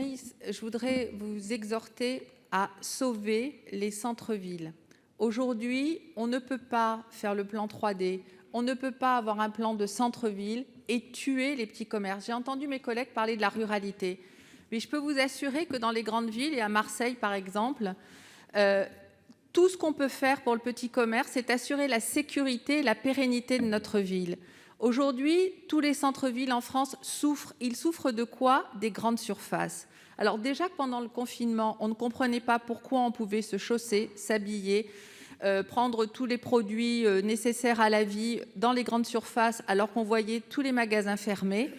ministre, je voudrais vous exhorter à sauver les centres-villes. Aujourd'hui, on ne peut pas faire le plan 3D, on ne peut pas avoir un plan de centre-ville et tuer les petits commerces. J'ai entendu mes collègues parler de la ruralité, mais je peux vous assurer que dans les grandes villes, et à Marseille par exemple, tout ce qu'on peut faire pour le petit commerce, c'est assurer la sécurité et la pérennité de notre ville. Aujourd'hui, tous les centres-villes en France souffrent. Ils souffrent de quoi? Des grandes surfaces. Alors déjà, pendant le confinement, on ne comprenait pas pourquoi on pouvait se chausser, s'habiller, prendre tous les produits nécessaires à la vie dans les grandes surfaces, alors qu'on voyait tous les magasins fermés.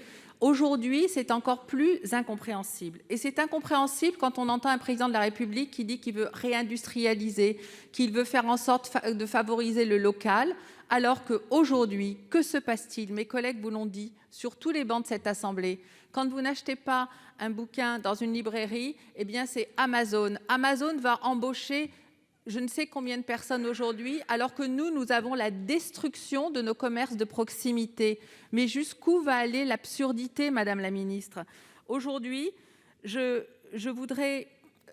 Aujourd'hui, c'est encore plus incompréhensible. Et c'est incompréhensible quand on entend un président de la République qui dit qu'il veut réindustrialiser, qu'il veut faire en sorte de favoriser le local, alors qu'aujourd'hui, que se passe-t-il? Mes collègues vous l'ont dit sur tous les bancs de cette Assemblée. Quand vous n'achetez pas un bouquin dans une librairie, eh bien c'est Amazon. Amazon va embaucher je ne sais combien de personnes aujourd'hui, alors que nous avons la destruction de nos commerces de proximité. Mais jusqu'où va aller l'absurdité, Madame la Ministre? Aujourd'hui, je voudrais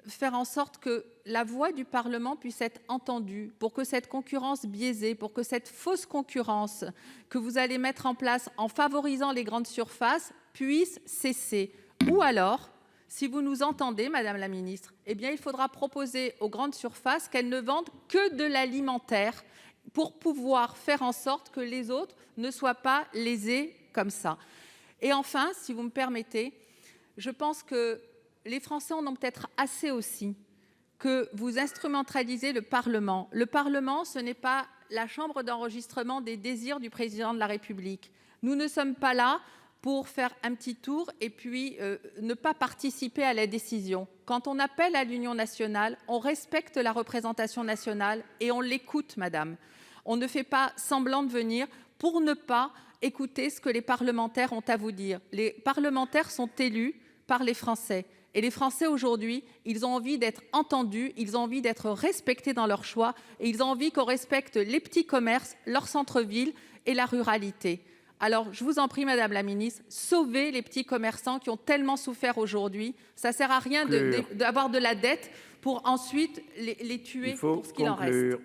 faire en sorte que la voix du Parlement puisse être entendue pour que cette concurrence biaisée, pour que cette fausse concurrence que vous allez mettre en place en favorisant les grandes surfaces puisse cesser. Ou alors, si vous nous entendez, Madame la Ministre, eh bien, il faudra proposer aux grandes surfaces qu'elles ne vendent que de l'alimentaire pour pouvoir faire en sorte que les autres ne soient pas lésés comme ça. Et enfin, si vous me permettez, je pense que les Français en ont peut-être assez aussi que vous instrumentalisez le Parlement. Le Parlement, ce n'est pas la chambre d'enregistrement des désirs du président de la République. Nous ne sommes pas là pour faire un petit tour et puis ne pas participer à la décision. Quand on appelle à l'union nationale, on respecte la représentation nationale et on l'écoute, madame. On ne fait pas semblant de venir pour ne pas écouter ce que les parlementaires ont à vous dire. Les parlementaires sont élus par les Français. Et les Français, aujourd'hui, ils ont envie d'être entendus, ils ont envie d'être respectés dans leurs choix et ils ont envie qu'on respecte les petits commerces, leurs centres-villes et la ruralité. Alors, je vous en prie, Madame la Ministre, sauvez les petits commerçants qui ont tellement souffert aujourd'hui. Ça ne sert à rien d'avoir de la dette pour ensuite les tuer pour ce qu'il en reste.